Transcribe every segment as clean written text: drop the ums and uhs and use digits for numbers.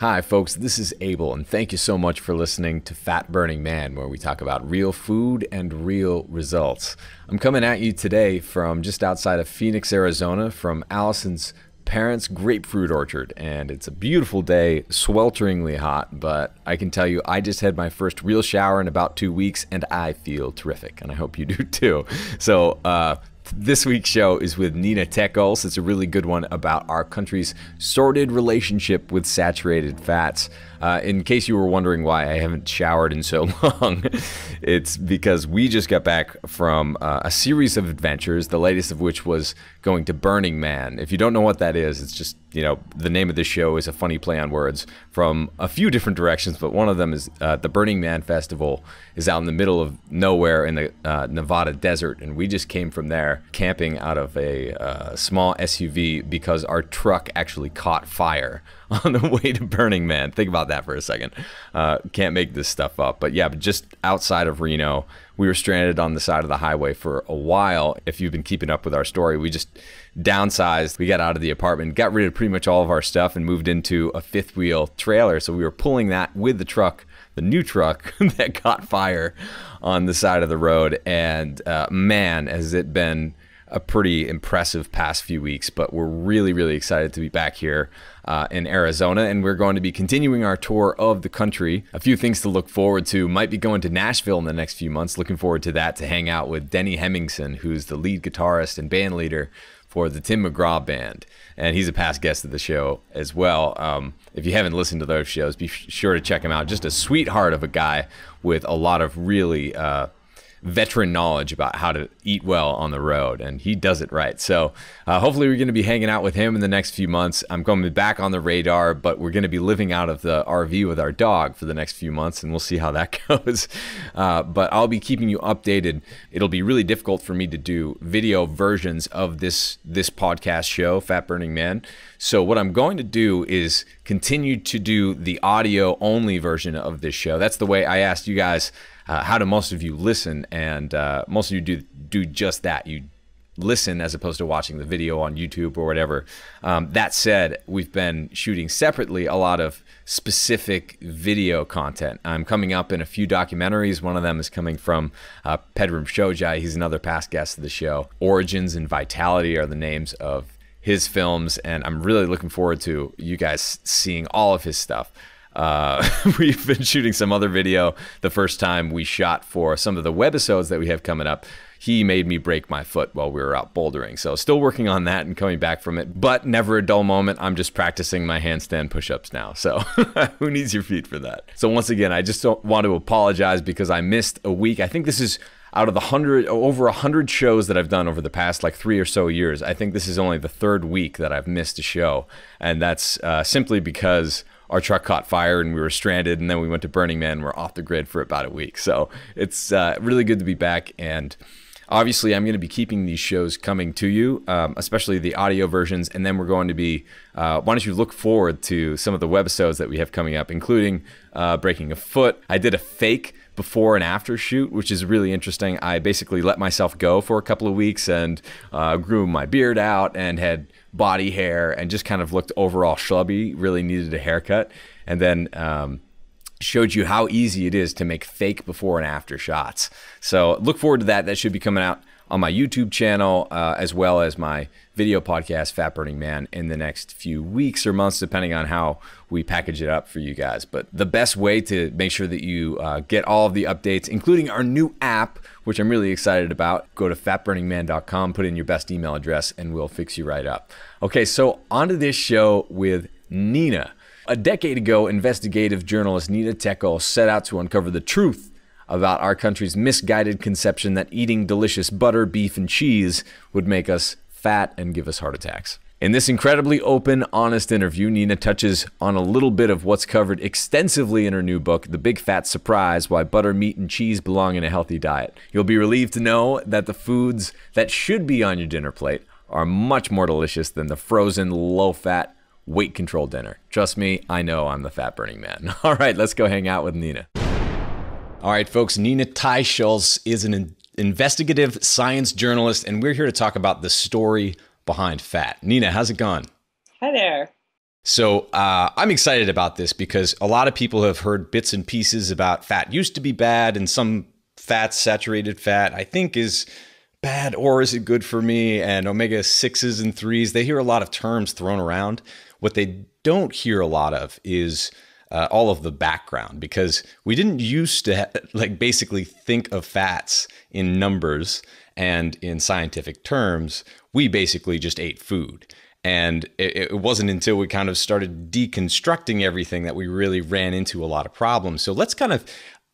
Hi folks, this is Abel, and thank you so much for listening to Fat Burning Man, where we talk about real food and real results. I'm coming at you today from just outside of Phoenix, Arizona, from Allison's parents' grapefruit orchard, and it's a beautiful day, swelteringly hot, but I can tell you I just had my first real shower in about 2 weeks, and I feel terrific, and I hope you do too. So, this week's show is with Nina Teicholz. It's a really good one about our country's sordid relationship with saturated fats. In case you were wondering why I haven't showered in so long, it's because we just got back from a series of adventures, the latest of which was going to Burning Man. If you don't know what that is, it's just, you know, the name of the show is a funny play on words from a few different directions, but one of them is the Burning Man Festival is out in the middle of nowhere in the Nevada desert, and we just came from there camping out of a small SUV because our truck actually caught fire on the way to Burning Man. Think about that for a second. Can't make this stuff up. But yeah, just outside of Reno, we were stranded on the side of the highway for a while. If you've been keeping up with our story, we just downsized. We got out of the apartment, got rid of pretty much all of our stuff, and moved into a fifth wheel trailer. So we were pulling that with the truck, the new truck that caught fire on the side of the road. And man, has it been a pretty impressive past few weeks, but we're really, really excited to be back here in Arizona, and we're going to be continuing our tour of the country. A few things to look forward to. Might be going to Nashville in the next few months. Looking forward to that, to hang out with Denny Hemmingson, who's the lead guitarist and band leader for the Tim McGraw Band, and he's a past guest of the show as well. If you haven't listened to those shows, be sure to check him out. Just a sweetheart of a guy with a lot of really veteran knowledge about how to eat well on the road, and he does it right. So hopefully we're going to be hanging out with him in the next few months. I'm going to be back on the radar, but we're going to be living out of the RV with our dog for the next few months, and we'll see how that goes. But I'll be keeping you updated. It'll be really difficult for me to do video versions of this podcast show, Fat Burning Man. So what I'm going to do is continue to do the audio only version of this show. That's the way I asked you guys how do most of you listen, and most of you do just that. You listen as opposed to watching the video on YouTube or whatever. That said, we've been shooting separately a lot of specific video content. I'm coming up in a few documentaries. One of them is coming from Pedram Shojai. He's another past guest of the show. Origins and Vitality are the names of his films, and I'm really looking forward to you guys seeing all of his stuff. We've been shooting some other video. The first time we shot for some of the webisodes that we have coming up, he made me break my foot while we were out bouldering. So still working on that and coming back from it, but never a dull moment. I'm just practicing my handstand push-ups now. So who needs your feet for that? So once again, I just don't want to apologize because I missed a week. I think this is out of the over 100 shows that I've done over the past like 3 or so years. I think this is only the third week that I've missed a show. And that's simply because our truck caught fire and we were stranded, and then we went to Burning Man and we're off the grid for about a week. So it's really good to be back, and obviously I'm going to be keeping these shows coming to you, especially the audio versions, and then we're going to be, why don't you look forward to some of the webisodes that we have coming up, including breaking a foot. I did a fake before and after shoot, which is really interesting. I basically let myself go for a couple of weeks and grew my beard out and had body hair and just kind of looked overall schlubby, really needed a haircut, and then showed you how easy it is to make fake before and after shots. So look forward to that. That should be coming out on my YouTube channel as well as my video podcast, Fat Burning Man, in the next few weeks or months, depending on how we package it up for you guys. But the best way to make sure that you get all of the updates, including our new app, which I'm really excited about, go to fatburningman.com, put in your best email address, and we'll fix you right up. Okay, so on to this show with Nina. A decade ago, investigative journalist Nina Teicholz set out to uncover the truth about our country's misguided conception that eating delicious butter, beef, and cheese would make us fat and give us heart attacks. In this incredibly open, honest interview, Nina touches on a little bit of what's covered extensively in her new book, The Big Fat Surprise: Why Butter, Meat, and Cheese Belong in a Healthy Diet. You'll be relieved to know that the foods that should be on your dinner plate are much more delicious than the frozen, low-fat, weight-control dinner. Trust me, I know I'm the fat burning man. All right, let's go hang out with Nina. All right, folks, Nina Teicholz is an investigative science journalist, and we're here to talk about the story behind fat. Nina, how's it going? Hi there. So I'm excited about this because a lot of people have heard bits and pieces about fat used to be bad, and some fats, saturated fat, I think is bad, or is it good for me? And omega-6s and 3s, they hear a lot of terms thrown around. What they don't hear a lot of is all of the background, because we didn't used to like basically think of fats in numbers and in scientific terms. We basically just ate food. And it wasn't until we kind of started deconstructing everything that we really ran into a lot of problems. So let's kind of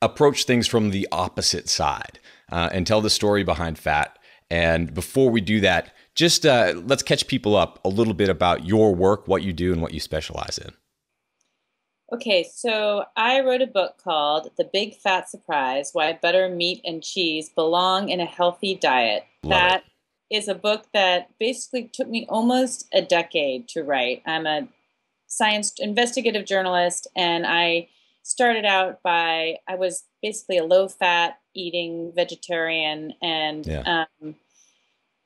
approach things from the opposite side and tell the story behind fat. And before we do that, just let's catch people up a little bit about your work, what you do, and what you specialize in. Okay, so I wrote a book called The Big Fat Surprise: Why Butter, Meat, and Cheese Belong in a Healthy Diet. Love it. That is a book that basically took me almost a decade to write. I'm a science investigative journalist, and I started out I was basically a low-fat eating vegetarian, and Yeah.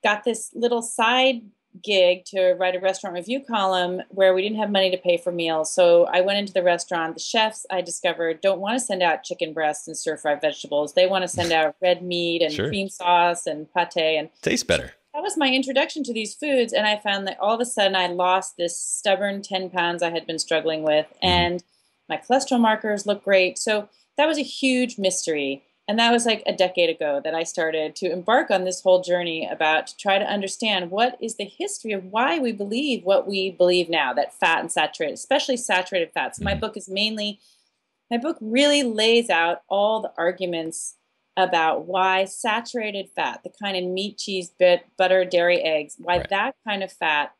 got this little side gig to write a restaurant review column where we didn't have money to pay for meals. So I went into the restaurant. The chefs, I discovered, don't want to send out chicken breasts and stir-fried vegetables. They want to send out red meat and Sure. cream sauce and pate. And Tastes better. that was my introduction to these foods. And I found that all of a sudden I lost this stubborn 10 pounds I had been struggling with. Mm-hmm. And my cholesterol markers look great. So that was a huge mystery. And that was like a decade ago that I started to embark on this whole journey about to try to understand what is the history of why we believe what we believe now, that fat and saturated, especially saturated fats. Mm-hmm. My book really lays out all the arguments about why saturated fat, the kind of meat, cheese, butter, dairy, eggs, why Right. that kind of fat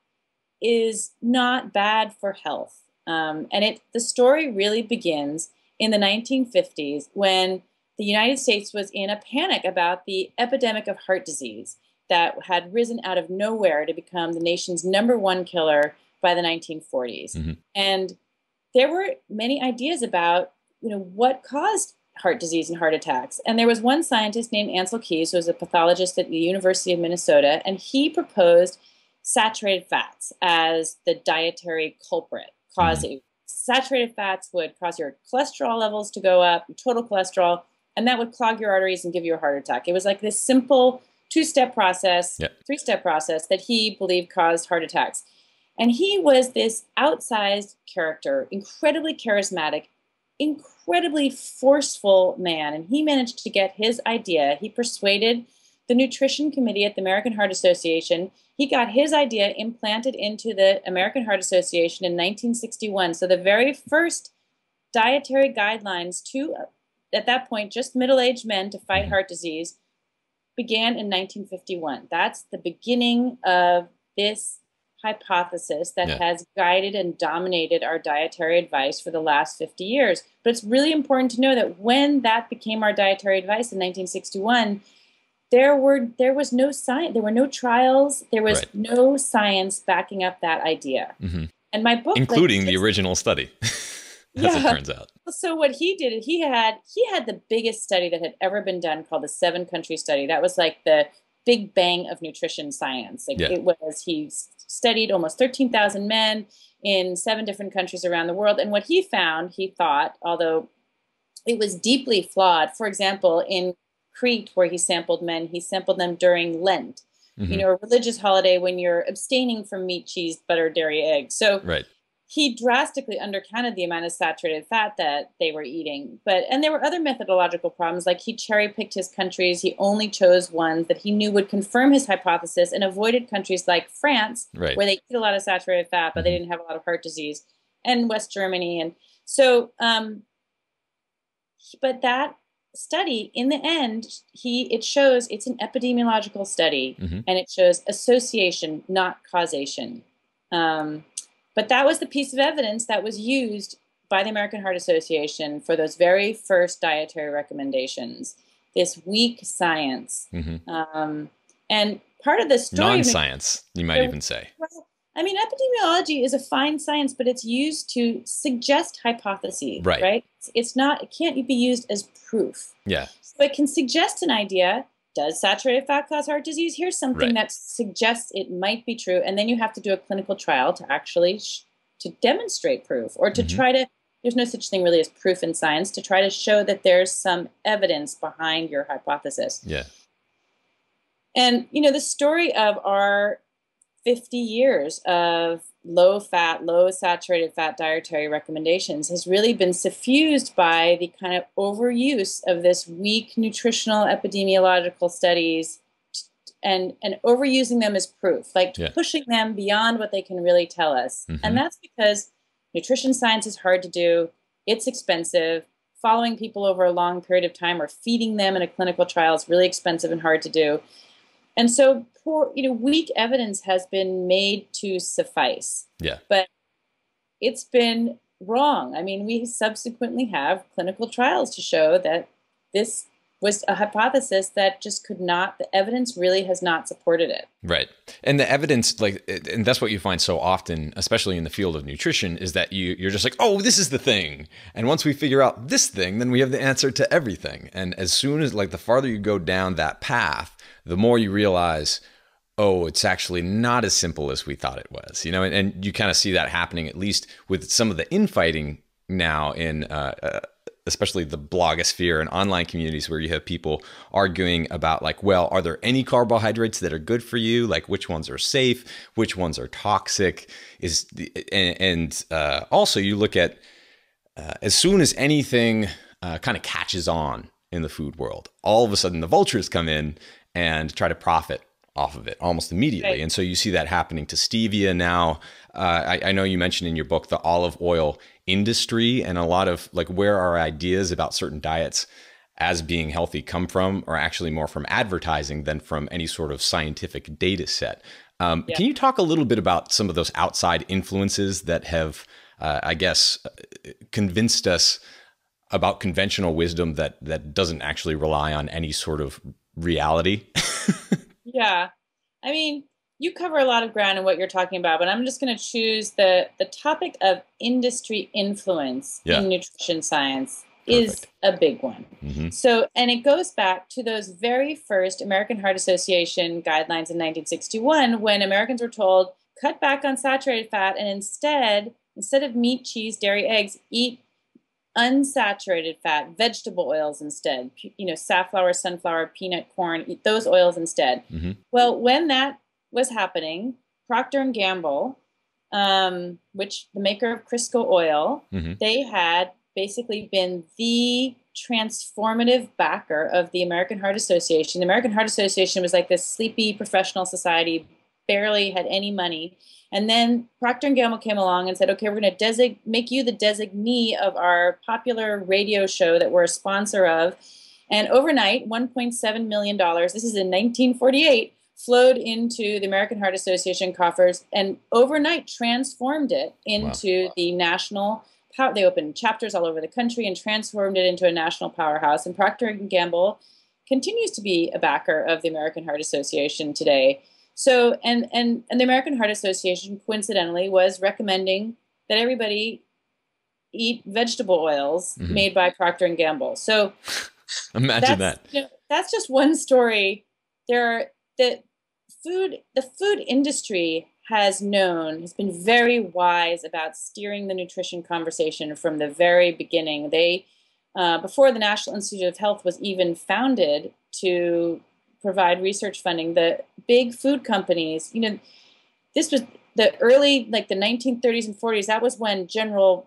is not bad for health. The story really begins in the 1950s when the United States was in a panic about the epidemic of heart disease that had risen out of nowhere to become the nation's #1 killer by the 1940s. Mm-hmm. And there were many ideas about, what caused heart disease and heart attacks. And there was one scientist named Ansel Keys, who was a pathologist at the University of Minnesota, and he proposed saturated fats as the dietary culprit. Mm-hmm. Saturated fats would cause your cholesterol levels to go up, total cholesterol, and that would clog your arteries and give you a heart attack. It was like this simple two-step process, Yeah. three-step process that he believed caused heart attacks. And he was this outsized character, incredibly charismatic, incredibly forceful man. And he managed to get his idea. He persuaded the nutrition committee at the American Heart Association. He got his idea implanted into the American Heart Association in 1961. So the very first dietary guidelines to, at that point, just middle-aged men to fight Mm-hmm. heart disease began in 1951. That's the beginning of this hypothesis that Yeah. has guided and dominated our dietary advice for the last 50 years. But it's really important to know that when that became our dietary advice in 1961, there was no science, there were no trials, there was Right. no science backing up that idea. Mm-hmm. And my book, Including the original study, as it turns out. So what he did, he had the biggest study that had ever been done, called the 7-country study. That was like the big bang of nutrition science. Like Yeah. he studied almost 13,000 men in 7 different countries around the world. And what he found, he thought, although it was deeply flawed, for example, in Crete, where he sampled men, he sampled them during Lent, Mm-hmm. a religious holiday when you're abstaining from meat, cheese, butter, dairy, eggs. So Right. he drastically undercounted the amount of saturated fat that they were eating. And there were other methodological problems, like he cherry-picked his countries. He only chose ones that he knew would confirm his hypothesis and avoided countries like France, Right. where they eat a lot of saturated fat, but Mm-hmm. they didn't have a lot of heart disease, and West Germany. And so, but that study, in the end, it shows it's an epidemiological study, Mm-hmm. and it shows association, not causation. But that was the piece of evidence that was used by the American Heart Association for those very first dietary recommendations. This weak science. Mm-hmm. And part of the story... Non-science, you might even say. Well, I mean, epidemiology is a fine science, but it's used to suggest hypotheses, Right. right? It can't be used as proof. Yeah. So it can suggest an idea. Does saturated fat cause heart disease? Here's something Right. that suggests it might be true. And then you have to do a clinical trial to actually to demonstrate proof, or to Hmm. try to, there's no such thing really as proof in science, to try to show that there's some evidence behind your hypothesis. Yeah. And, you know, the story of our 50 years of low fat, low saturated fat dietary recommendations has really been suffused by the kind of overuse of this weak nutritional epidemiological studies, and overusing them as proof, like Yeah. pushing them beyond what they can really tell us. Hmm. And that's because nutrition science is hard to do, it's expensive. Following people over a long period of time or feeding them in a clinical trial is really expensive and hard to do. And so poor, you know, weak evidence has been made to suffice. Yeah. But it's been wrong. I mean, we subsequently have clinical trials to show that this was a hypothesis that just could not, the evidence really has not supported it. Right. And the evidence, like, and that's what you find so often, especially in the field of nutrition, is that you're just like, oh, this is the thing. And once we figure out this thing, then we have the answer to everything. And as soon as, like, the farther you go down that path, the more you realize, oh, it's actually not as simple as we thought it was, you know, and you kind of see that happening, at least with some of the infighting now in, especially the blogosphere and online communities, where you have people arguing about, like, well, are there any carbohydrates that are good for you? Like, which ones are safe? Which ones are toxic? Also you look at, as soon as anything kind of catches on in the food world, all of a sudden the vultures come in and try to profit off of it almost immediately. Right. And so you see that happening to stevia now. I know you mentioned in your book the olive oil industry, and a lot of, like, where our ideas about certain diets as being healthy come from are actually more from advertising than from any sort of scientific data set. Can you talk a little bit about some of those outside influences that have, I guess, convinced us about conventional wisdom that doesn't actually rely on any sort of reality? Yeah. I mean, you cover a lot of ground in what you're talking about, but I'm just going to choose the topic of industry influence in nutrition science. Perfect. Is a big one. Mm-hmm. So, and it goes back to those very first American Heart Association guidelines in 1961, when Americans were told, cut back on saturated fat, and instead of meat, cheese, dairy, eggs, eat unsaturated fat, vegetable oils instead, you know, safflower, sunflower, peanut, corn, eat those oils instead. Mm-hmm. Well, when that was happening, Procter & Gamble, which the maker of Crisco oil, mm-hmm. they had basically been the transformative backer of the American Heart Association. The American Heart Association was like this sleepy professional society, barely had any money. And then Procter & Gamble came along and said, okay, we're going to make you the designee of our popular radio show that we're a sponsor of. And overnight, $1.7 million, this is in 1948, flowed into the American Heart Association coffers, and overnight transformed it into the national power. They opened chapters all over the country and transformed it into a national powerhouse. And Procter & Gamble continues to be a backer of the American Heart Association today. So, and the American Heart Association, coincidentally, was recommending that everybody eat vegetable oils mm-hmm. made by Procter & Gamble. So imagine that. You know, that's just one story. The food industry has been very wise about steering the nutrition conversation from the very beginning. They, before the National Institute of Health was even founded to provide research funding, the big food companies, you know, this was the early, like the 1930s and 40s. That was when General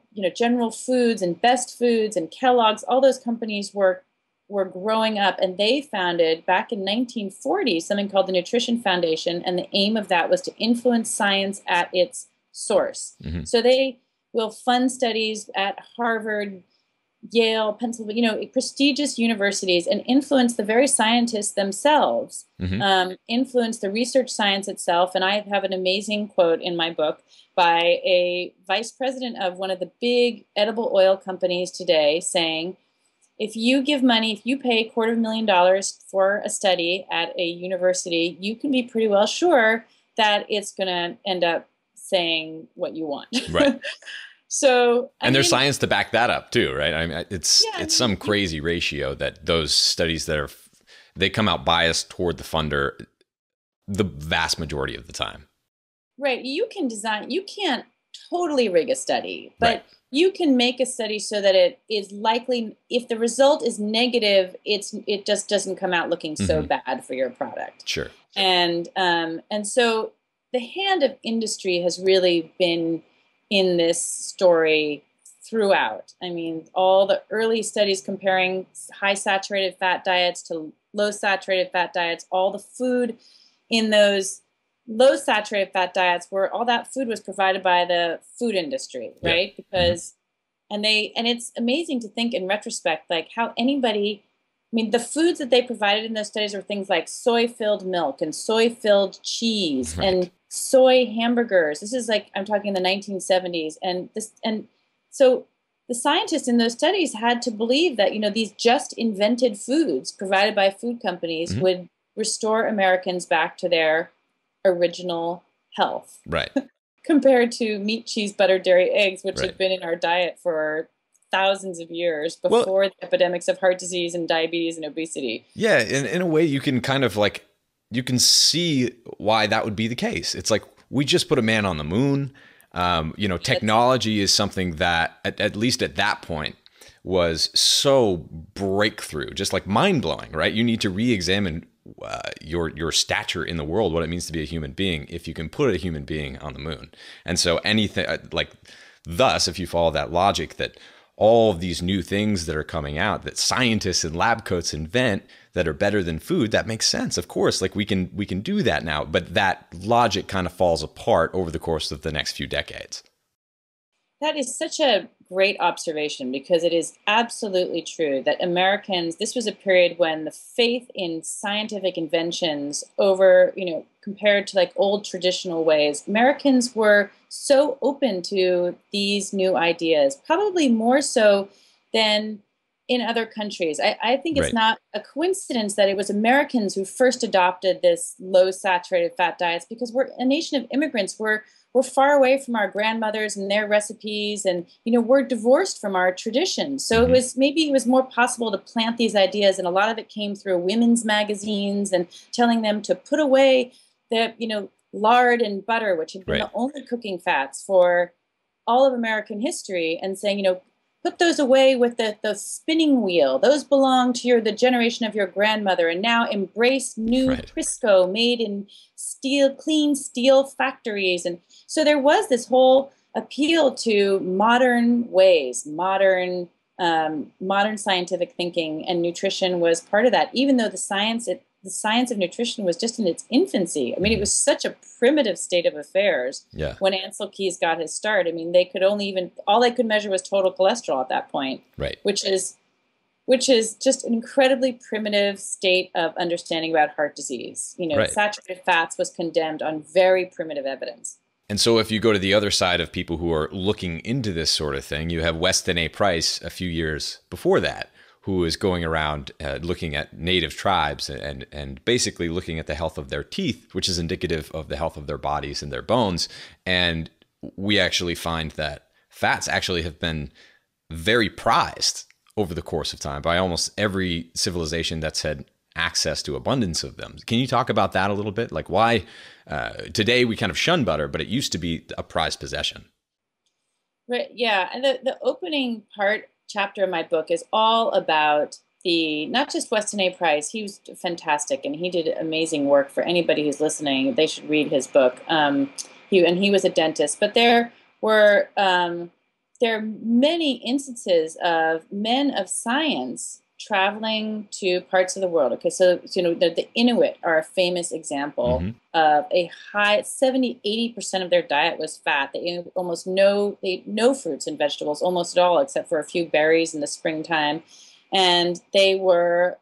Foods and Best Foods and Kellogg's, all those companies were growing up, and they founded back in 1940 something called the Nutrition Foundation, and the aim of that was to influence science at its source. Mm-hmm. So they will fund studies at Harvard, Yale, Pennsylvania, you know, prestigious universities, and influence the very scientists themselves, mm-hmm. Influence the research science itself. And I have an amazing quote in my book by a vice president of one of the big edible oil companies today saying, if you give money, if you pay $250,000 for a study at a university, you can be pretty well sure that it's going to end up saying what you want. Right. So, and there's science to back that up too, right? I mean, it's some crazy ratio that those studies they come out biased toward the funder the vast majority of the time. Right. You can't totally rig a study, but Right. you can make a study so that it is likely, if the result is negative, it just doesn't come out looking so Hmm. bad for your product. Sure. And so the hand of industry has really been in this story throughout. I mean, all the early studies comparing high saturated fat diets to low saturated fat diets, all the food in those low saturated fat diets where all that food was provided by the food industry, Yeah. right? Hmm. Because and it's amazing to think in retrospect, like how anybody, I mean, the foods that they provided in those studies were things like soy filled milk and soy filled cheese Right. and soy hamburgers. This is like, I'm talking in the 1970s. And so the scientists in those studies had to believe that, these just invented foods provided by food companies Hmm. would restore Americans back to their original health Right. compared to meat, cheese, butter, dairy, eggs, which Right. had been in our diet for thousands of years Well, before the epidemics of heart disease and diabetes and obesity. yeah, in a way you can kind of like, you can see why that would be the case. It's like, we just put a man on the moon. That's Technology is something that at least at that point was so breakthrough, just like mind blowing, right? You need to re-examine your stature in the world, what it means to be a human being, if you can put a human being on the moon. And so anything like, thus, if you follow that logic, that all of these new things that are coming out that scientists and lab coats invent that are better than food, that makes sense. Of course, like we can do that now, but that logic kind of falls apart over the course of the next few decades. That is such a great observation because it is absolutely true that Americans, this was a period when the faith in scientific inventions over, compared to like old traditional ways, Americans were so open to these new ideas, probably more so than in other countries. I think it's Right. not a coincidence that it was Americans who first adopted this low saturated fat diets because we're a nation of immigrants. We're far away from our grandmothers and their recipes, and we're divorced from our traditions. So Hmm. it was more possible to plant these ideas, and a lot of it came through women's magazines and telling them to put away the lard and butter, which had been Right. the only cooking fats for all of American history, and saying, put those away with the spinning wheel. Those belong to the generation of your grandmother, and now embrace new Right. Crisco made in clean steel factories. And so there was this whole appeal to modern ways, modern scientific thinking, and nutrition was part of that. Even though the science of nutrition was just in its infancy. I mean, it Hmm. was such a primitive state of affairs Yeah. when Ansel Keys got his start. I mean, they could only even all they could measure was total cholesterol at that point, Right. which is just an incredibly primitive state of understanding about heart disease. Right. Saturated fats was condemned on very primitive evidence. And so if you go to the other side of people who are looking into this sort of thing, you have Weston A. Price a few years before that, who is going around looking at native tribes and basically looking at the health of their teeth, which is indicative of the health of their bodies and their bones. And we actually find that fats actually have been very prized over the course of time by almost every civilization that's had access to abundance of them. Can you talk about that a little bit? Like why today we kind of shun butter, but it used to be a prized possession. Right. Yeah. And the opening chapter of my book is all about not just Weston A. Price. He was fantastic and he did amazing work. For anybody who's listening, they should read his book. He was a dentist, but were, there are many instances of men of science traveling to parts of the world. Okay, so the Inuit are a famous example Hmm. of a high 70-80% of their diet was fat. They ate no fruits and vegetables almost at all, except for a few berries in the springtime, and they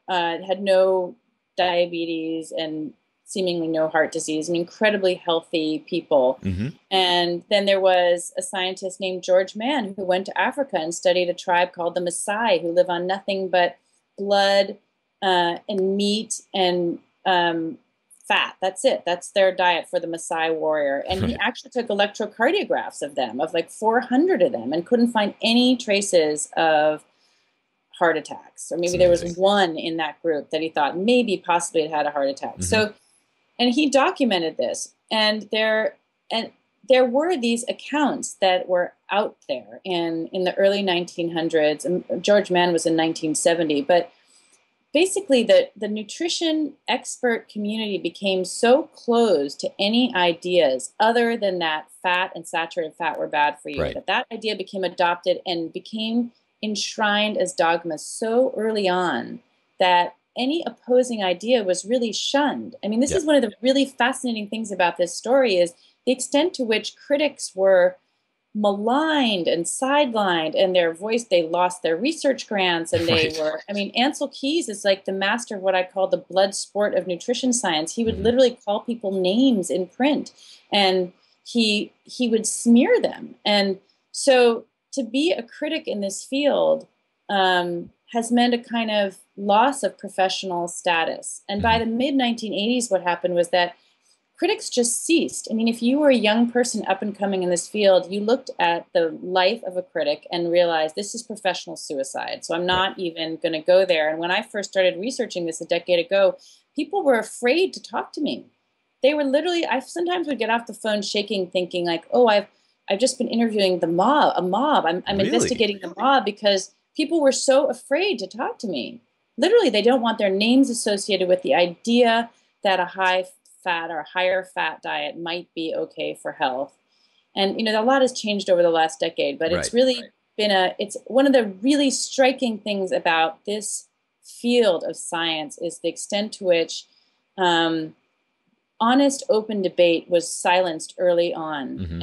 had no diabetes and seemingly no heart disease, and incredibly healthy people. Hmm. And then there was a scientist named George Mann who went to Africa and studied a tribe called the Maasai, who live on nothing but blood and meat and fat. That's it. That's their diet for the Maasai warrior. And he Right. actually took electrocardiographs of them, of like 400 of them, and couldn't find any traces of heart attacks. Or It's maybe there was amazing. one in that group that he thought maybe possibly had had a heart attack. Hmm. So, and he documented this. And there were these accounts that were out there in the early 1900s, and George Mann was in 1970, but basically the nutrition expert community became so closed to any ideas other than that fat and saturated fat were bad for you, Right. that idea became adopted and became enshrined as dogma so early on that any opposing idea was really shunned. I mean, this is Yep. one of the really fascinating things about this story is the extent to which critics were maligned and sidelined, and their voice, they lost their research grants, and they Right. were, I mean, Ansel Keys is like the master of what I call the blood sport of nutrition science. He would Hmm. literally call people names in print, and he would smear them. And so to be a critic in this field has meant a kind of loss of professional status. And by Hmm. the mid 1980s, what happened was that critics just ceased. I mean, if you were a young person up and coming in this field, you looked at the life of a critic and realized this is professional suicide. So I'm Right. not even going to go there. And when I first started researching this a decade ago, people were afraid to talk to me. They were literally, I sometimes would get off the phone shaking, thinking like, oh, I've just been interviewing the mob, a mob. I'm Really? investigating the mob because people were so afraid to talk to me. Literally, they don't want their names associated with the idea that a high fat or a higher fat diet might be okay for health. And a lot has changed over the last decade, but it's Right. really it's one of the really striking things about this field of science is the extent to which um, honest, open debate was silenced early on, Hmm.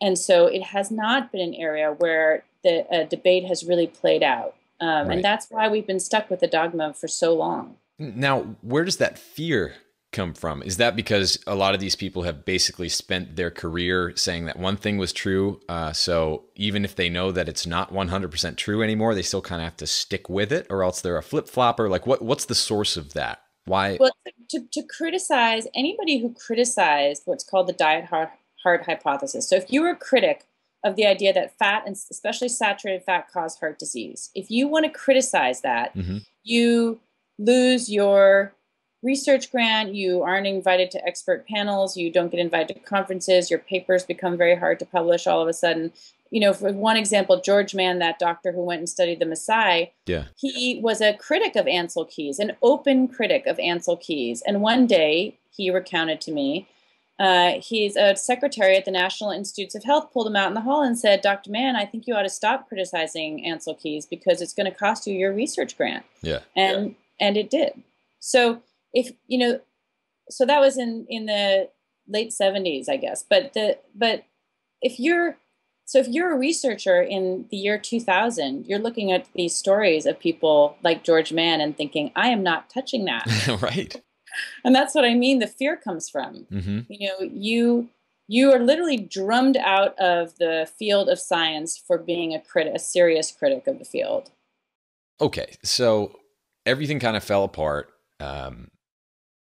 and so it has not been an area where the debate has really played out, and Right. that's why we've been stuck with the dogma for so long. Now, where does that fear come from? Is that because a lot of these people have basically spent their career saying that one thing was true, so even if they know that it's not 100% true anymore, they still kind of have to stick with it, or else they're a flip-flopper? Like, what's the source of that? Why? Well, to criticize anybody who criticized what's called the heart hypothesis. So if you were a critic of the idea that fat and especially saturated fat cause heart disease, if you want to criticize that, Hmm. you lose your research grant, you aren't invited to expert panels, you don't get invited to conferences, your papers become very hard to publish all of a sudden. For one example, George Mann, that doctor who went and studied the Maasai, Yeah. he was a critic of Ansel Keys, an open critic of Ansel Keys. And one day, he recounted to me, he's a secretary at the National Institutes of Health, pulled him out in the hall and said, Dr. Mann, I think you ought to stop criticizing Ansel Keys because it's going to cost you your research grant. Yeah. And it did. So if so that was in the late 70s, I guess. But if you're if you're a researcher in the year 2000, you're looking at these stories of people like George Mann and thinking, I am not touching that. Right. And that's what I mean. The fear comes from, Hmm. you are literally drummed out of the field of science for being a serious critic of the field. Okay, so everything kind of fell apart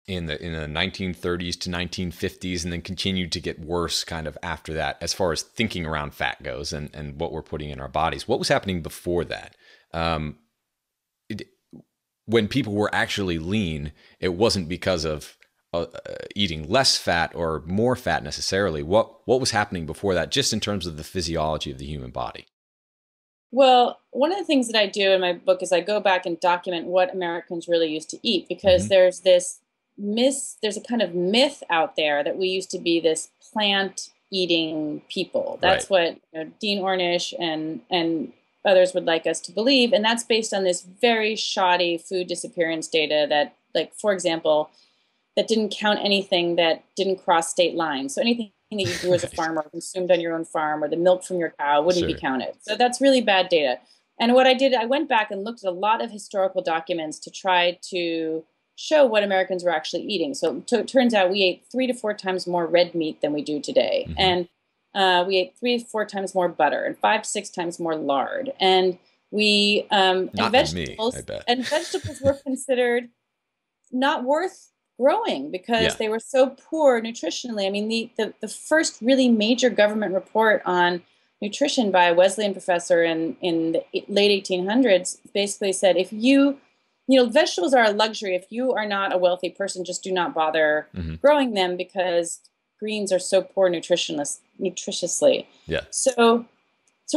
in the 1930s to 1950s, and then continued to get worse kind of after that, as far as thinking around fat goes and what we're putting in our bodies. What was happening before that? Um, it, when people were actually lean, it wasn't because of eating less fat or more fat necessarily. What was happening before that, just in terms of the physiology of the human body? Well, one of the things that I do in my book is I go back and document what Americans really used to eat, because Hmm. there's there's a kind of myth out there that we used to be this plant eating people. Right. That's what Dean Ornish and others would like us to believe, and that's based on this very shoddy food disappearance data that, like, for example, that didn't count anything that didn't cross state lines. So anything that you grew as a Right. farmer or consumed on your own farm, or the milk from your cow, wouldn't be Sure. counted. So that's really bad data. And what I did, I went back and looked at a lot of historical documents to try to show what Americans were actually eating. So it turns out we ate 3 to 4 times more red meat than we do today. Hmm. And we ate 3 to 4 times more butter and 5 to 6 times more lard. And we Not than me, I bet. and vegetables were considered not worth growing because Yeah. they were so poor nutritionally. I mean, the first really major government report on nutrition by a Wesleyan professor in the late 1800s basically said, if vegetables are a luxury. If you are not a wealthy person, just do not bother Hmm. growing them, because greens are so poor nutritiously. Yeah. So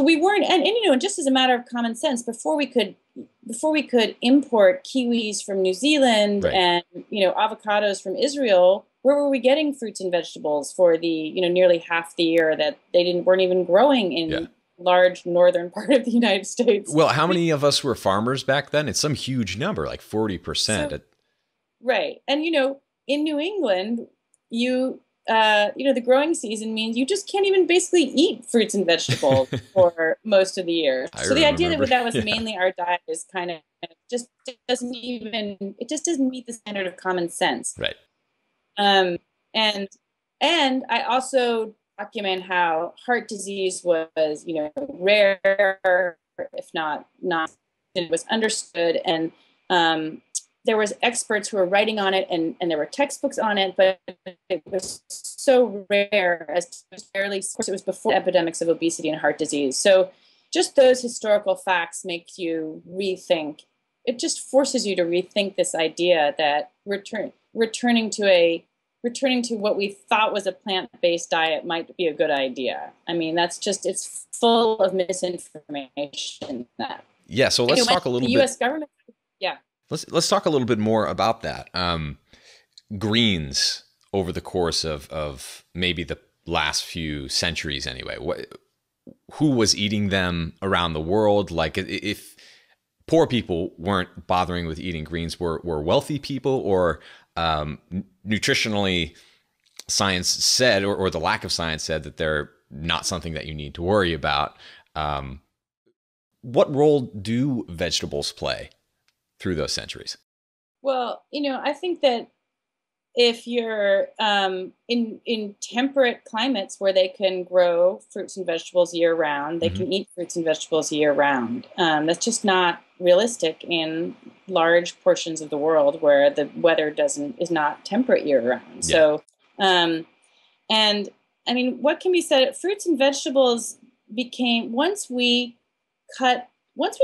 we weren't, and just as a matter of common sense, before we could import kiwis from New Zealand Right. and avocados from Israel, where were we getting fruits and vegetables for the nearly half the year that they weren't even growing in large northern part of the United States? Well, how many of us were farmers back then? It's some huge number, like 40%. Right. And, in New England, the growing season means you just can't even basically eat fruits and vegetables for most of the year. So the idea that was mainly our diet is kind of just doesn't meet the standard of common sense. Right. And I also document how heart disease was, rare, if not it was understood, and there was experts who were writing on it, and there were textbooks on it, but it was so rare as barely. Of course, it was before epidemics of obesity and heart disease. So just those historical facts make you rethink. It just forces you to rethink this idea that returning to what we thought was a plant-based diet might be a good idea. I mean, it's full of misinformation. So let's talk a little bit. The U.S. government, Let's talk a little bit more about that. Greens over the course of maybe the last few centuries, anyway. Who was eating them around the world? Like, if poor people weren't bothering with eating greens, were wealthy people, or nutritionally, science said, or the lack of science said, that they're not something that you need to worry about. What role do vegetables play through those centuries? Well, I think that if you're in temperate climates where they can grow fruits and vegetables year round, they can eat fruits and vegetables year round. That's just not realistic in large portions of the world where the weather is not temperate year round. Yeah. So, and I mean, what can be said? Fruits and vegetables became, once we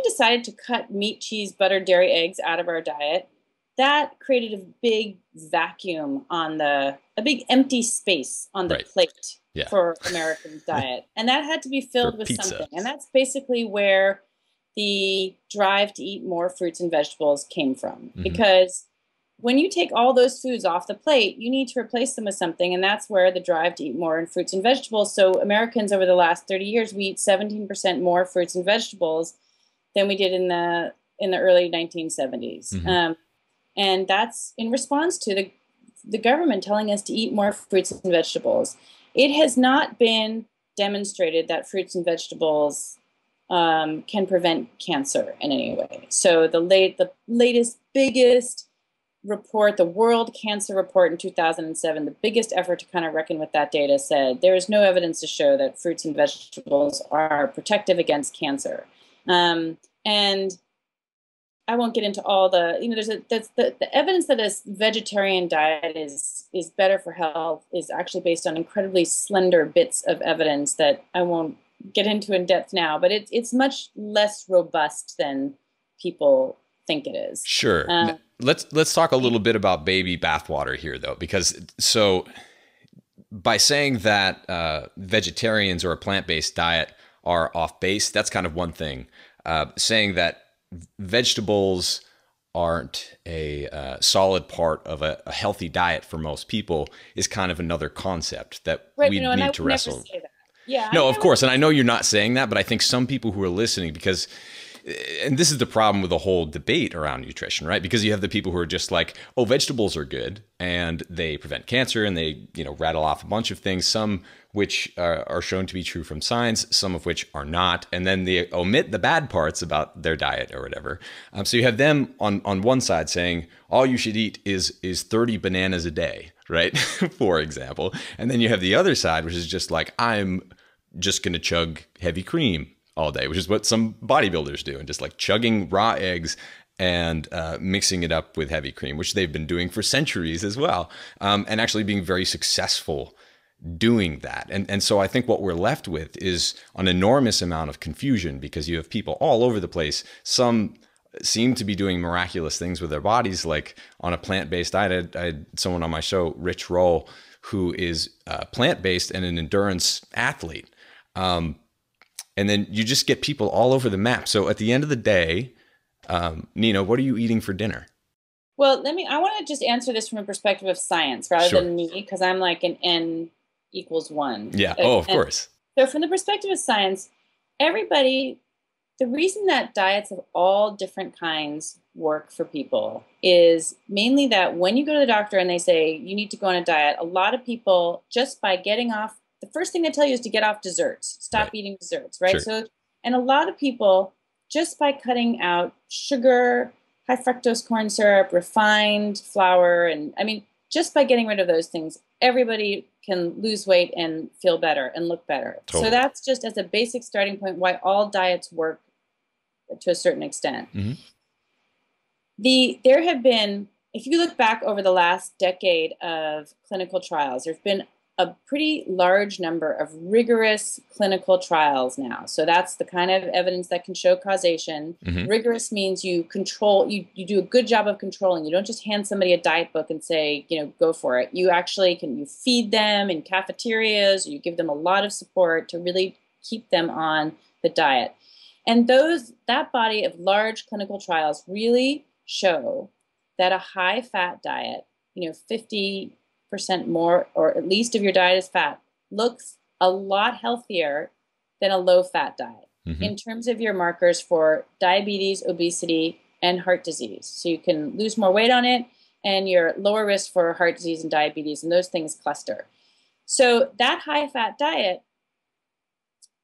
decided to cut meat, cheese, butter, dairy, eggs out of our diet, that created a big vacuum a big empty space on the plate for American diet. And that had to be filled with something. And that's basically where the drive to eat more fruits and vegetables came from. Because when you take all those foods off the plate, you need to replace them with something. And that's where the drive to eat more in fruits and vegetables. So Americans over the last 30 years, we eat 17% more fruits and vegetables than we did in the early 1970s. And that's in response to the government telling us to eat more fruits and vegetables. It has not been demonstrated that fruits and vegetables can prevent cancer in any way. So the latest, biggest report, the World Cancer Report in 2007, the biggest effort to kind of reckon with that data, said there is no evidence to show that fruits and vegetables are protective against cancer. And I won't get into all the, the evidence that a vegetarian diet is better for health is actually based on incredibly slender bits of evidence that I won't get into in depth now, but it's much less robust than people think it is. Sure. Let's talk a little bit about baby bathwater here, though, because by saying that vegetarians or a plant-based diet are off base, that's kind of one thing. Saying that vegetables aren't a solid part of a healthy diet for most people is kind of another concept that we need to wrestle. Yeah. No, of course. And I know you're not saying that, but I think some people who are listening, because, and this is the problem with the whole debate around nutrition, right? Because you have the people who are just like, oh, vegetables are good and they prevent cancer, and they, rattle off a bunch of things, some which are shown to be true from science, some of which are not. And then they omit the bad parts about their diet or whatever. So you have them on one side saying, all you should eat is 30 bananas a day, right? For example. And then you have the other side, which is just like, I'm just going to chug heavy cream all day, which is what some bodybuilders do, and just like chugging raw eggs and mixing it up with heavy cream, which they've been doing for centuries as well, and actually being very successful doing that. And so I think what we're left with is an enormous amount of confusion, because you have people all over the place. Some seem to be doing miraculous things with their bodies, like on a plant-based diet. I had someone on my show, Rich Roll, who is plant-based and an endurance athlete. And then you just get people all over the map. So at the end of the day, Nina, what are you eating for dinner? Well, I want to just answer this from a perspective of science rather than me, because I'm like an N equals 1. Yeah. Oh, of course. So from the perspective of science, the reason that diets of all different kinds work for people is mainly that when you go to the doctor and they say you need to go on a diet, a lot of people, just by getting off, the first thing they tell you is to get off desserts, stop eating desserts, right? Sure. So, and a lot of people, just by cutting out sugar, high fructose corn syrup, refined flour, and just by getting rid of those things, everybody can lose weight and feel better and look better. Totally. So that's just as a basic starting point why all diets work to a certain extent. Mm-hmm. There have been, if you look back over the last decade of clinical trials, there have been a pretty large number of rigorous clinical trials now. So that's the kind of evidence that can show causation. Mm-hmm. Rigorous means you control, you do a good job of controlling. You don't just hand somebody a diet book and say, go for it. You actually you feed them in cafeterias, or you give them a lot of support to really keep them on the diet. And that body of large clinical trials really show that a high-fat diet, 50% more, or at least of your diet is fat, looks a lot healthier than a low-fat diet in terms of your markers for diabetes, obesity, and heart disease. So you can lose more weight on it, and you're lower risk for heart disease and diabetes, and those things cluster. So that high-fat diet,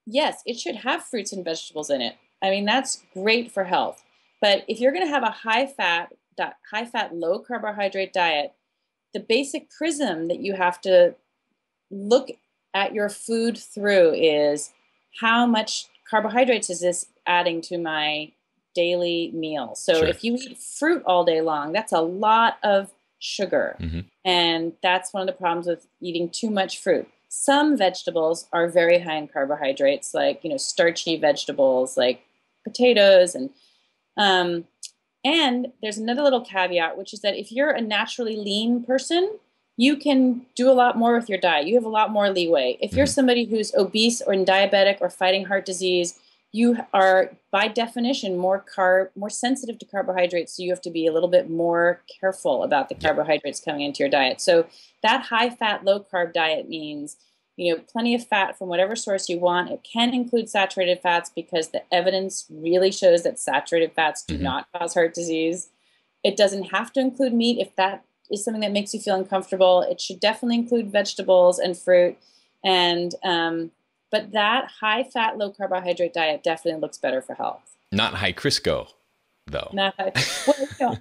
yes, it should have fruits and vegetables in it. That's great for health. But if you're going to have a high-fat, low-carbohydrate diet, the basic prism that you have to look at your food through is how much carbohydrates is this adding to my daily meal. So if you eat fruit all day long, that's a lot of sugar. Mm-hmm. And that's one of the problems with eating too much fruit. Some vegetables are very high in carbohydrates, like, starchy vegetables like potatoes. And there's another little caveat, which is that if you're a naturally lean person, you can do a lot more with your diet. You have a lot more leeway. If you're somebody who's obese or diabetic or fighting heart disease, you are, by definition, more sensitive to carbohydrates. So you have to be a little bit more careful about the carbohydrates coming into your diet. So that high-fat, low-carb diet means plenty of fat from whatever source you want. It can include saturated fats because the evidence really shows that saturated fats do not cause heart disease. It doesn't have to include meat if that is something that makes you feel uncomfortable. It should definitely include vegetables and fruit. And but that high-fat, low-carbohydrate diet definitely looks better for health. Not high Crisco, though. Not high. Well,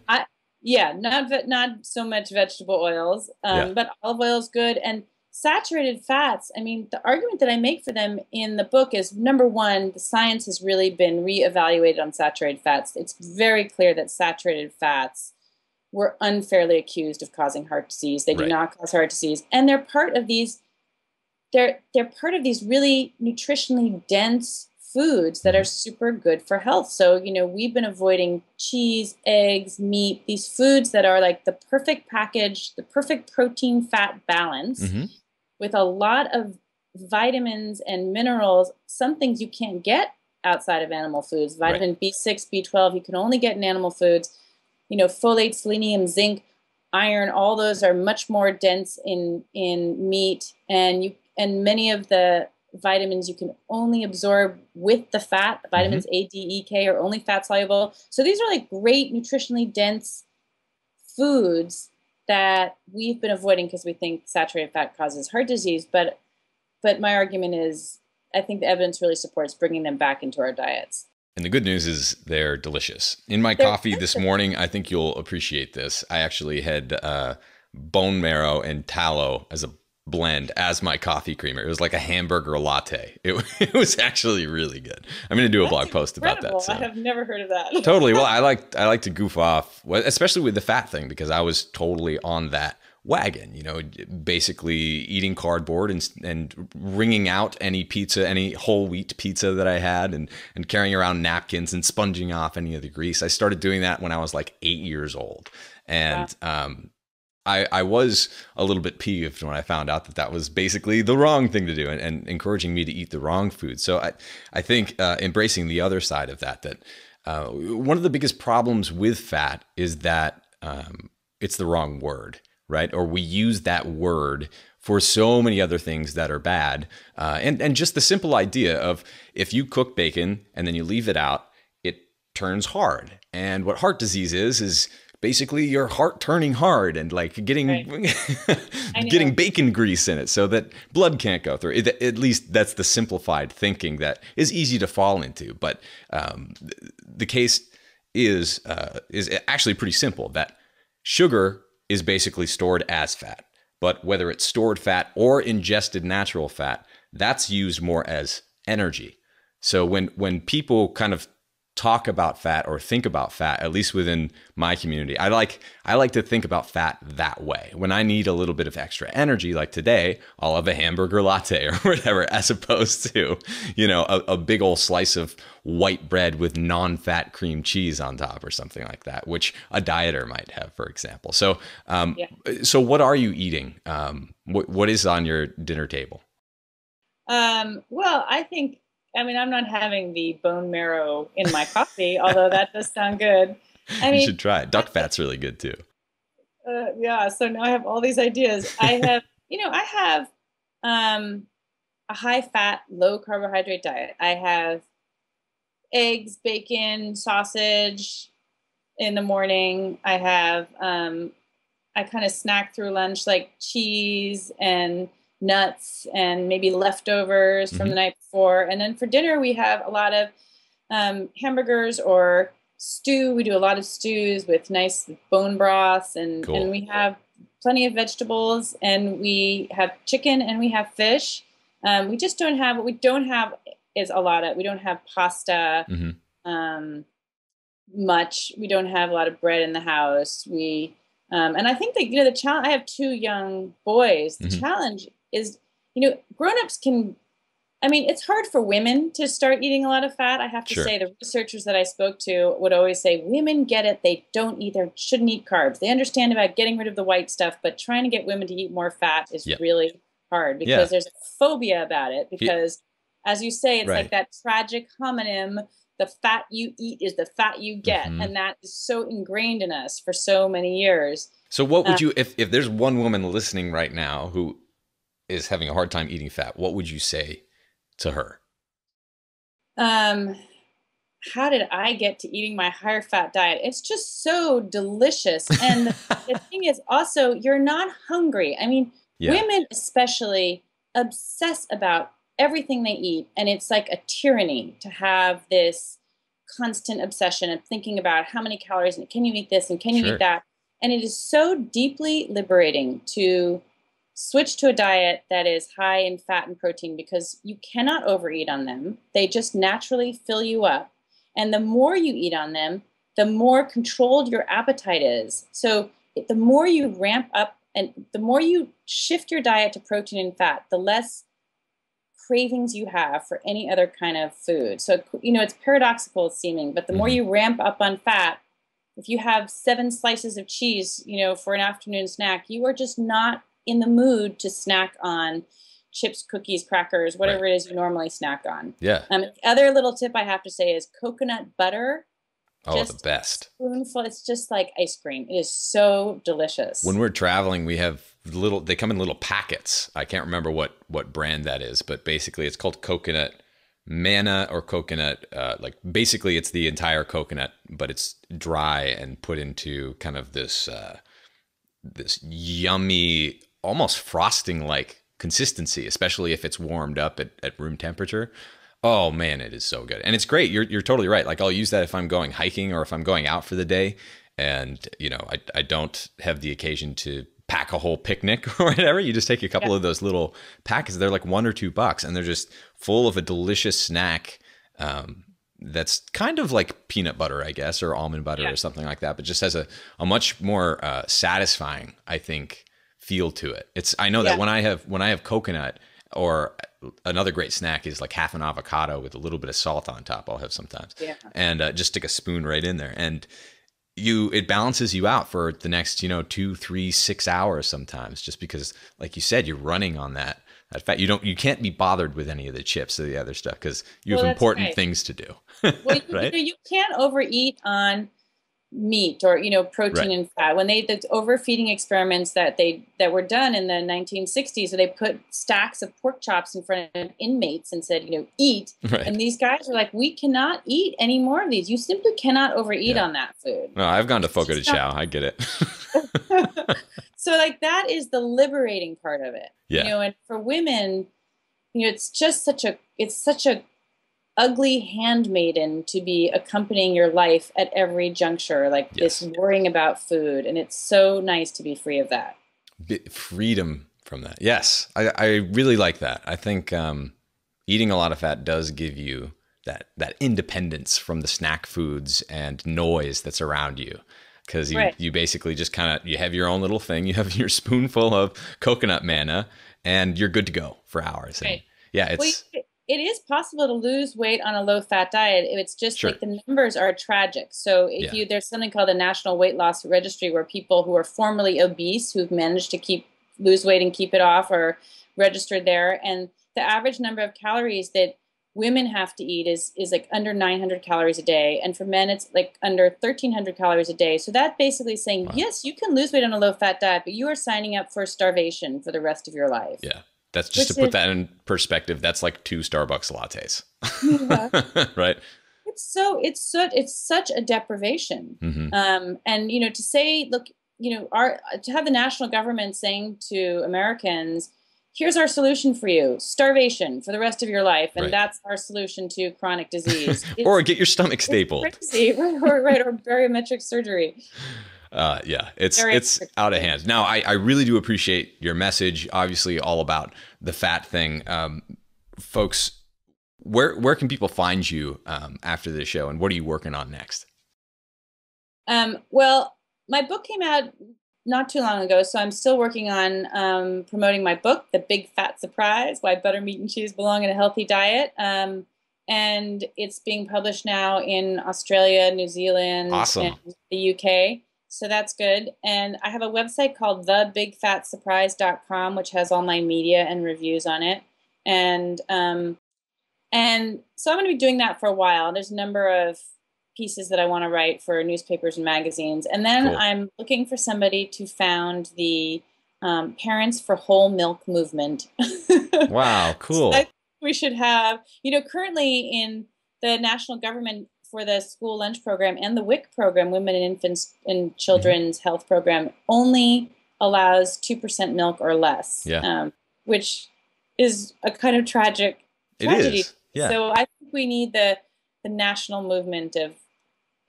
not so much vegetable oils, but olive oil is good. And saturated fats, the argument that I make for them in the book is, number one, the science has really been reevaluated on saturated fats. It's very clear that saturated fats were unfairly accused of causing heart disease. They do not cause heart disease. And they're part of these, they're part of these really nutritionally dense foods that are super good for health. So, we've been avoiding cheese, eggs, meat, these foods that are like the perfect package, the perfect protein fat balance. With a lot of vitamins and minerals, some things you can't get outside of animal foods. Vitamin B6, B12, you can only get in animal foods. Folate, selenium, zinc, iron, all those are much more dense in meat. And many of the vitamins you can only absorb with the fat. Vitamins A, D, E, K are only fat soluble. So these are like great nutritionally dense foods that we've been avoiding because we think saturated fat causes heart disease. But my argument is, I think the evidence really supports bringing them back into our diets. And the good news is they're delicious. In my coffee this morning, I think you'll appreciate this. I actually had bone marrow and tallow as a blend as my coffee creamer. It was like a hamburger latte. It was actually really good. I'm going to do a blog post about that. So. I have never heard of that. Totally. Well, I like to goof off, especially with the fat thing, because I was totally on that wagon, basically eating cardboard and wringing out any pizza, any whole wheat pizza that I had, and carrying around napkins and sponging off any of the grease. I started doing that when I was like 8 years old. And I was a little bit peeved when I found out that that was basically the wrong thing to do, and encouraging me to eat the wrong food. So I think embracing the other side of that, one of the biggest problems with fat is that it's the wrong word, right? Or we use that word for so many other things that are bad. And just the simple idea of, if you cook bacon and then you leave it out, it turns hard. And what heart disease is basically your heart turning hard and like getting getting bacon grease in it so that blood can't go through. At least that's the simplified thinking that is easy to fall into. But the case is actually pretty simple, that sugar is basically stored as fat. But whether it's stored fat or ingested natural fat, that's used more as energy. So when people kind of talk about fat or think about fat, at least within my community, I like to think about fat that way. When I need a little bit of extra energy, like today, I'll have a hamburger latte or whatever, as opposed to, a big old slice of white bread with non-fat cream cheese on top or something like that, which a dieter might have, for example. So, so what are you eating? What is on your dinner table? Well, I'm not having the bone marrow in my coffee, although that does sound good. You should try it. Duck fat's really good too. Yeah. So now I have all these ideas. I have a high fat, low carbohydrate diet. I have eggs, bacon, sausage in the morning. I have, I kind of snack through lunch, like cheese and nuts and maybe leftovers from the night before. And then for dinner, we have a lot of hamburgers or stew. We do a lot of stews with nice bone broths, and we have plenty of vegetables, and we have chicken and we have fish. We just don't have, what we don't have is we don't have pasta much. We don't have a lot of bread in the house. And I think that, the challenge, I have 2 young boys. The challenge is, grown-ups it's hard for women to start eating a lot of fat. I have to say, the researchers that I spoke to would always say, women get it. They shouldn't eat carbs. They understand about getting rid of the white stuff, but trying to get women to eat more fat is really hard, because there's a phobia about it. Because as you say, it's like that tragic homonym, the fat you eat is the fat you get. And that is so ingrained in us for so many years. So what would you, if there's one woman listening right now who is having a hard time eating fat, what would you say to her? How did I get to eating my higher fat diet? It's just so delicious. And the thing is also, you're not hungry. Women especially obsess about everything they eat. And it's like a tyranny to have this constant obsession of thinking about how many calories, and can you eat this and can you eat that? And it is so deeply liberating to switch to a diet that is high in fat and protein, because you cannot overeat on them. They just naturally fill you up. And the more you eat on them, the more controlled your appetite is. So the more you ramp up and the more you shift your diet to protein and fat, the less cravings you have for any other kind of food. So, it's paradoxical seeming, but the more you ramp up on fat, if you have 7 slices of cheese, for an afternoon snack, you are just not in the mood to snack on chips, cookies, crackers, whatever it is you normally snack on. Yeah. The other little tip I have to say is coconut butter. Oh, the best. Spoonful. It's just like ice cream. It is so delicious. When we're traveling, we have they come in little packets. I can't remember what brand that is, but basically it's called coconut manna or coconut. Basically it's the entire coconut, but it's dry and put into kind of this yummy, almost frosting-like consistency, especially if it's warmed up at room temperature. Oh man, it is so good. And it's great. You're totally right. Like, I'll use that if I'm going hiking or if I'm going out for the day and, I don't have the occasion to pack a whole picnic or whatever. You just take a couple of those little packets. They're like $1 or $2 and they're just full of a delicious snack. That's kind of like peanut butter, I guess, or almond butter or something like that, but just has a much more satisfying, I think, feel to it. I know that when I have coconut, or another great snack is like half an avocado with a little bit of salt on top. I'll have sometimes, and just stick a spoon right in there, and it balances you out for the next, 2, 3, 6 hours sometimes, just because, like you said, you're running on that fat. You can't be bothered with any of the chips or the other stuff because you have important things to do. Well, right? You can't overeat on meat or protein and fat. When the overfeeding experiments that were done in the 1960s, where they put stacks of pork chops in front of inmates and said, eat, and these guys were like, we cannot eat any more of these. You simply cannot overeat on that food. No, I've gone to Fogo de Chao. I get it. So like that is the liberating part of it. And for women, it's just such a ugly handmaiden to be accompanying your life at every juncture, like this worrying about food. And it's so nice to be free of that. Freedom from that. Yes. I really like that. I think eating a lot of fat does give you that independence from the snack foods and noise that's around you. Because you basically just you have your own little thing. You have your spoonful of coconut manna and you're good to go for hours. Right. And it is possible to lose weight on a low-fat diet. It's just like the numbers are tragic. So there's something called the National Weight Loss Registry, where people who are formerly obese, who've managed to lose weight and keep it off, are registered there. And the average number of calories that women have to eat is like under 900 calories a day. And for men, it's like under 1,300 calories a day. So that basically is saying, yes, you can lose weight on a low-fat diet, but you are signing up for starvation for the rest of your life. Yeah. That's just to put that in perspective. That's like 2 Starbucks lattes, yeah. Right? It's such a deprivation. Mm-hmm. And to say, look, to have the national government saying to Americans, here's our solution for you: starvation for the rest of your life, and that's our solution to chronic disease. Or get your stomach stapled. It's crazy, or bariatric surgery. It's out of hand. Now, I really do appreciate your message, obviously all about the fat thing. Folks, where can people find you after this show, and what are you working on next? Well, my book came out not too long ago, so I'm still working on promoting my book, The Big Fat Surprise: Why Butter, Meat, and Cheese Belong in a Healthy Diet. And it's being published now in Australia, New Zealand, and the UK. So that's good. And I have a website called thebigfatsurprise.com, which has all my media and reviews on it. And so I'm going to be doing that for a while. There's a number of pieces that I want to write for newspapers and magazines. And then I'm looking for somebody to found the Parents for Whole Milk movement. Wow, cool. So we should have, currently in the national government, for the school lunch program and the WIC program, Women and Infants and Children's Health Program, only allows 2% milk or less, which is a kind of tragedy. It is. Yeah. So I think we need the national movement of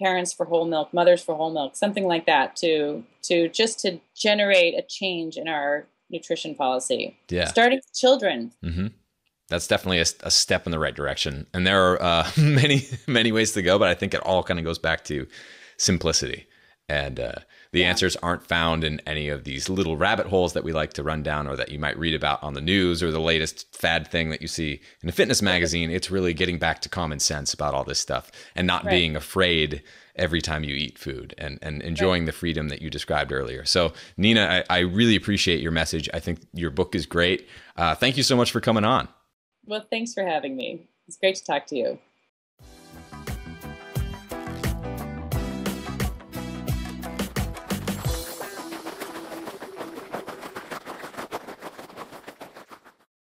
Parents for Whole Milk, Mothers for Whole Milk, something like that, to generate a change in our nutrition policy. Yeah. Starting with children. Mm-hmm. That's definitely a step in the right direction. And there are many, many ways to go, but I think it all kind of goes back to simplicity. And the answers aren't found in any of these little rabbit holes that we like to run down, or that you might read about on the news, or the latest fad thing that you see in a fitness magazine. It's really getting back to common sense about all this stuff, and not being afraid every time you eat food, and enjoying the freedom that you described earlier. So Nina, I really appreciate your message. I think your book is great. Thank you so much for coming on. Well, thanks for having me. It's great to talk to you.